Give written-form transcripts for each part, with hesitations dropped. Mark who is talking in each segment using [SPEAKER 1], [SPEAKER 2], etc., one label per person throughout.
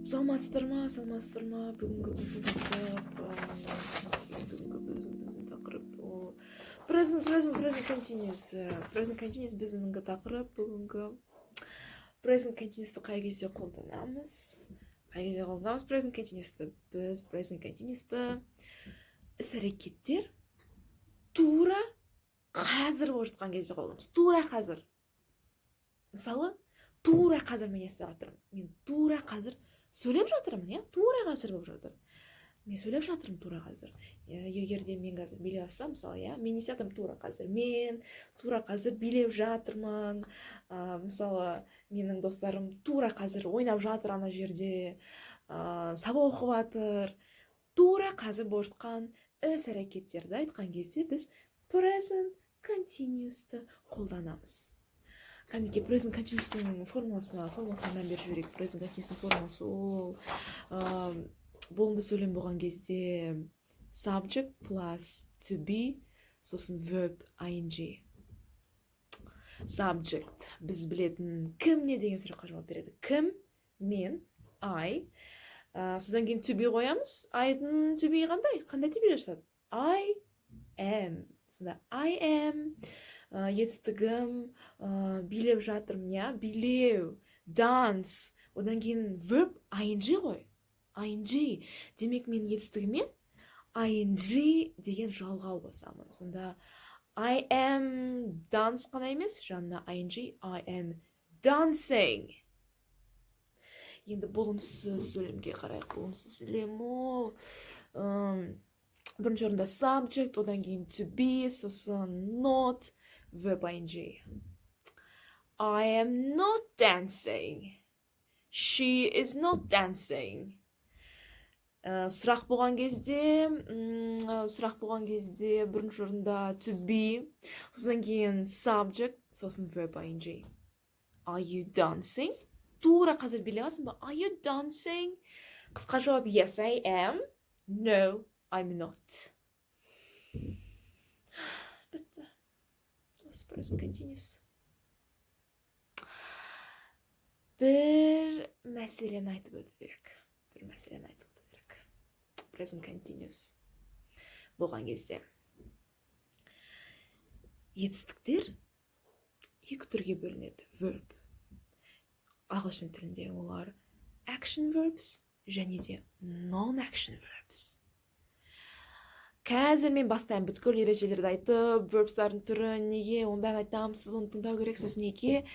[SPEAKER 1] саламатсыздар ма? Бүгінгі біздің тақырып present continuous. Present continuous біздің тақырып бүгінгі. Present continuous'ты қай кезде қолданамыз? Present continuous'ты біз present continuous'ты іс-әрекеттер тура қазір болып жатқан кезде қолданамыз. Тура қазір. Мысалы, тура қазір мен естіп жатырмын. Мен тура қазір сөйлеп жатырмын, тура қазір болып жатыр. Мен сөйлеп жатырмын тура қазір. Егер де мен қазір билеп жатсам, мысалы, мен не істеп тура қазір. Мен тура қазір билеп жатырмын. Мысалы, менің достарым тура қазір ойнап жатыр ана жерде, сабақ оқып жатыр. Тура қазір болып жатқан іс-әрекеттерді айтқан кезде біз present continuous'ты қолданамыз. Кәдімгі present continuous'тың формуласына мән беріп жіберейік. Present continuous'тың формуласы ол болымды сөйлем болған кезде subject plus to be, сосын verb ing. Subject біз білетін кім не деген сұраққа жауап береді. Кім? Мен, I. Содан кейін to be қоямыз. I-дың to be қандай to be жасады? I am. Сонда I am. Етістігім, билеп жатырмын, билеу, dance. Одан кейін verb ing ғой. Ing. Демек мен етістігіме ing деген жалғау басамын. Сонда I am dance қана емес, жанына ing, I am dancing. Енді болымсыз сөйлемге қарайық. Болымсыз сөйлем ол бірінші орында subject, одан кейін to be, сосын not, verb ing. I am not dancing. She is not dancing. Сұрақ болған кезде бірінші орында to be, сосын кейін subject, сосын verb ing. Are you dancing? Тура қазір билеп жатсың ба? Are you dancing? Қысқа жауап yes, I am. No, I'm not. Бітті. Осы present continuous. Бір мәселені айтып өту керек. Present continuous болған кезде. Етістіктер екі түрге бөлінеді. Verb. Ағылшын тілінде олар action verbs және де non-action verbs. Қазір мен бастайын бүткіл ережелерді айтып, verbs'тардың түрін неге, оның бәрін айтамын, сіз оны тыңдау керексіз неге?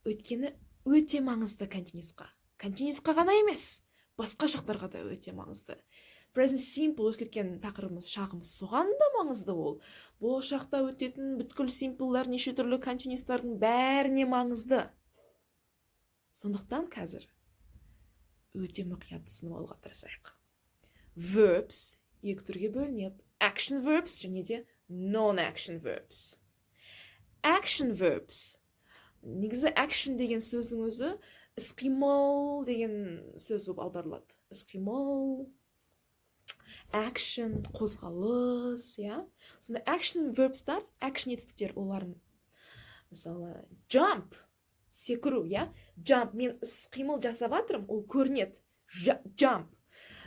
[SPEAKER 1] Өйткені өте маңызды continuous'қа. Continuous'қа ғана емес, басқа шақтарға да өте маңызды. Present simple өткеткен тақырыбымыз, шағымыз соған да маңызды ол. Болашақта өтетін бүткіл simple-лар, неше түрлі continuous'тардың бәріне маңызды. Сондықтан қазір өте мұқият түсініп алуға тырысайық. Verbs екі түрге бөлінеді. Action verbs және де non-action verbs. Action verbs. Негізі action деген сөздің өзі іс-қимыл деген сөз болып аударылады. Іс-қимыл, action, қозғалыс, Сонда action verbs'тар, action етістіктер, олар мысалы jump, секіру, Jump, мен іс-қимыл жасап жатырмын, ол көрінеді. Jump.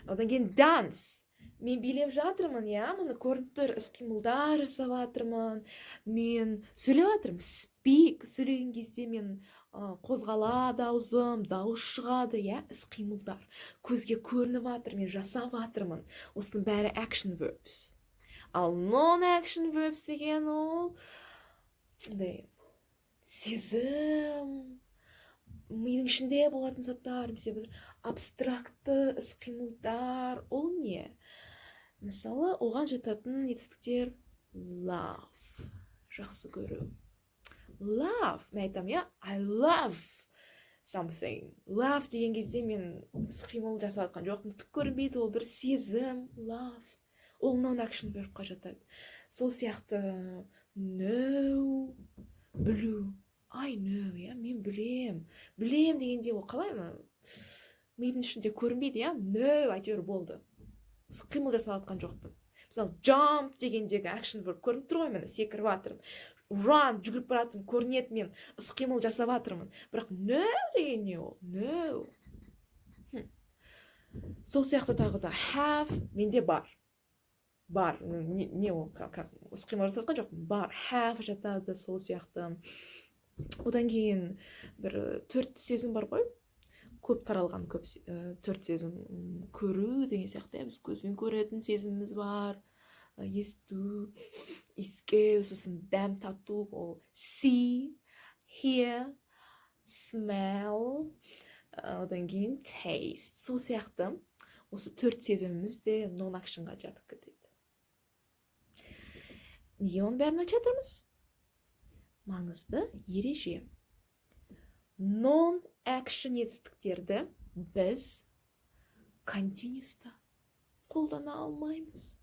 [SPEAKER 1] Одан кейін dance. Мен билеп жатырмын, мұны көрініп тұр, іс-қимылдар жасап жатырмын. Мен сөйлеп жатырмын, speak. Сөйлеген кезде мен қозғалады аузым, дауыс шығады, іс-қимылдар. Көзге көрініп жатыр, мен жасап жатырмын. Осының бәрі action verbs. Ал non-action verbs деген ол сезім, мидың ішінде болатын заттар, абстракты іс-қимылдар, ол не? Мысалы, оған жататын етістіктер love, жақсы көру. Love, мен айтамын, I love something. Love деген кезде мен іс-қимыл жасап жатқан жоқпын, түк көрінбейді, ол бір сезім, love. Ол non-action verb'қа жатады. Сол сияқты know, білу. I know, мен білем. Білем дегенде ол қалай мидың ішінде көрінбейді, know, әйтеуір болды. Қимыл жасап жатқан жоқпын. Мысалы, jump дегендегі action verb көрініп тұр ғой, мен секіріп жатырмын. Run, жүгіріп баратырмын, көрінеді, мен қимыл жасап жатырмын. Бірақ no деген не ол? No. сол сияқты тағы да have менде бар не ол ысқимал жасап жатқан жоқпын, бар have жатады сол сияқты. Одан кейін бір 4 сезім бар ғой, көп таралған көп 4 сезім. Көру деген сияқты, біз көзбен көретін сезіміміз бар, есту, иіскеу, сосын дәм тату, ол see, hear, smell, одан кейін taste. Сол сияқты осы 4 сезіміміз де non-actionға жатып кетеді. Неге оның бәрін айтып жатырмыз? Маңызды ереже. Non-action етістіктерді біз continuous'та қолдана алмаймыз.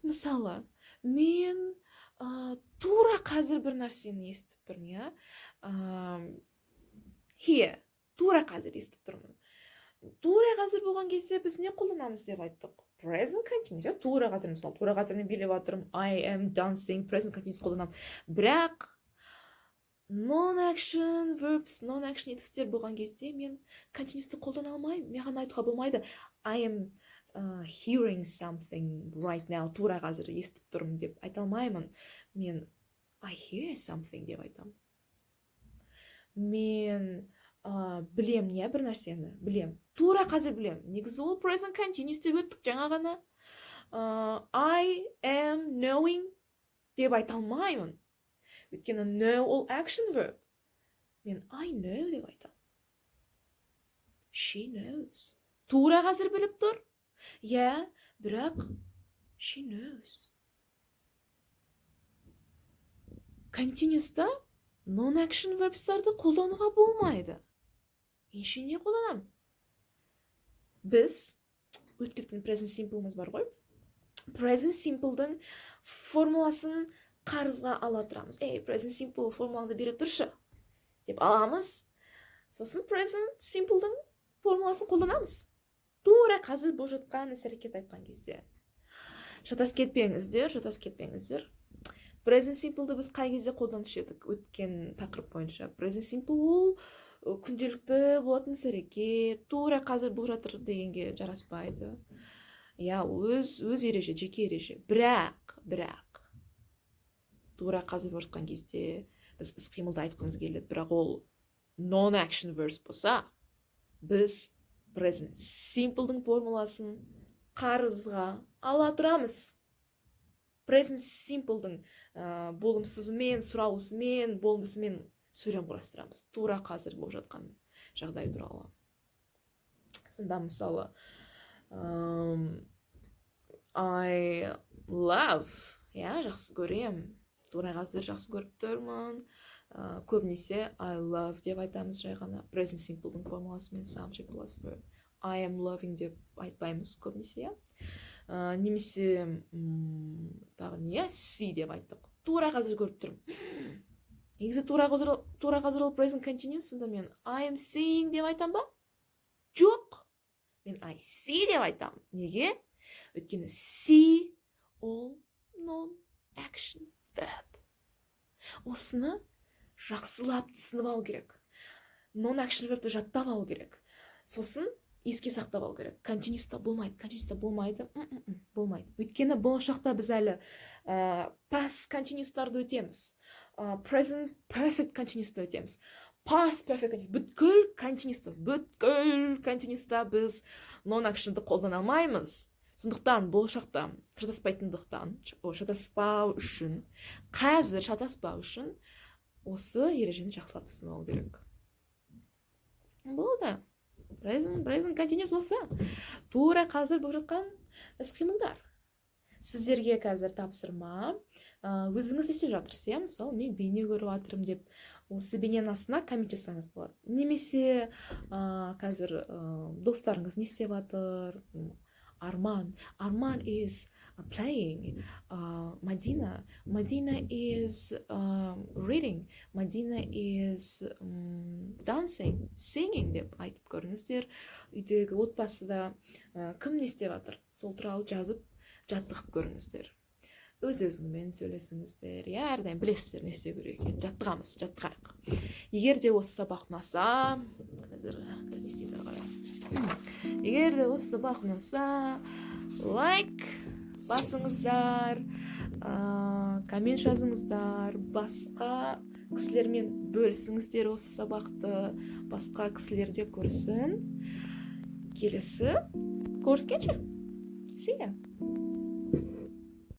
[SPEAKER 1] Мысалы, мен тура қазір бір нәрсені естіп тұрмын, here, тура қазір естіп тұрмын. Тура қазір болған кезде біз не қолданамыз деп айттық? Present continuous, тура қазір, мысалы, тура қазір мен билеп жатырмын, I am dancing, present continuous қолданамын. Бірақ non-action verbs, non-action етістіктер болған кезде мен continuous'ты қолдана алмаймын. Маған айтуға болмайды. I am hearing something right now, тура қазір естіп тұрмын деп айта алмаймын. Мен I hear something деп айтамын. Мен білем, не бір нәрсені білем, тура қазір білем. Негізі ол present continuous деп өттік жаңа ғана. I am knowing деп айта алмаймын. Өйткені know ол action verb. Мен I know деп айтамын. She knows. Тура қазір біліп тұр. Бірақ she knows. Continuous'та non-action verbs'тарды қолдануға болмайды. Еше не қолданам? Біз өткеткен present simple'мыз бар ғой. Present simple'дың формуласын қарызға ала тұрамыз. Present simple формулаңды бере тұршы деп аламыз. Сосын present simple'дың формуласын қолданамыз. Тура қазір болып жатқан іс-әрекет айтқан кезде. Шатасып кетпеңіздер. Present simple'ды біз қай кезде қолданушы едік өткен тақырып бойынша? Present simple ол күнделікті болатын іс-әрекет, тура қазір болып жатыр дегенге жараспайды. Өз ереже, жеке ереже. Бірақ тура қазір болып жатқан кезде біз іс-қимылды айтқымыз келеді, бірақ ол non-action verbs болса, біз present simple'дың формуласын қарызға ала тұрамыз. Present simple'дың болымсызымен, сұраусымен, болмысымен сөйлем құрастырамыз. Тура қазір болып жатқан жағдай туралы. Сонда мысалы I love, жақсы көрем. Тура қазір жақсы көріп тұрмын. Көбінесе I love деп айтамыз жай ғана. Present simple'дың формуласымен subject plus verb. I am loving деп айтпаймыз көбінесе. Немесе тағы не? See деп айттық. Тура қазір көріп тұрмын. Негізі тура қазір ол present continuous, сонда мен I am seeing деп айтам ба? Жоқ. Мен I see деп айтам. Неге? Өйткені see ол non-action verb. Осыны жақсылап түсініп алу керек. Non-action verbті жаттап алу керек. Сосын еске сақтап алу керек. Continuous'та болмайды. Болмайды. Өйткені болашақта біз әлі past continuous'тарды өтеміз. Present perfect continuous'та өтеміз. Past perfect continuous. Бүткіл continuous'та біз non-action'ды қолдана алмаймыз. Сондықтан болашақта шатаспау үшін, қазір шатаспау үшін осы ережені жақсылап түсініп алу керек. Болды. Present continuous осы. Тура қазір болып жатқан іс-қимылдар. Сіздерге қазір тапсырма. Өзіңіз істеп жатырсыз, мысалы, мен бейне көріп жатырмын деп, осы бейненің астына коммент жасаңыз болады. Немесе қазір достарыңыз не істеп жатыр? Arman is playing. Madina is reading. Madina is dancing, singing деп айтып көріңіздер. Үйдегі отбасыда кім не істеп жатыр? Сол туралы жазып жаттығып көріңіздер. Өз-өзіңмен сөйлесіңіздер. Әрдайым білесіздер не істеу керек екенін. Жаттығайық. Егер де осы сабақ ұнаса, азыр статистикага карай. Эгерде осы сабак унаса, лайк басыңыздар, коммент жазыңыздар, басқа кісілермен бөлісіңіздер осы сабақты, басқа кісілер де көрсін. Келесі көріскенше. See ya.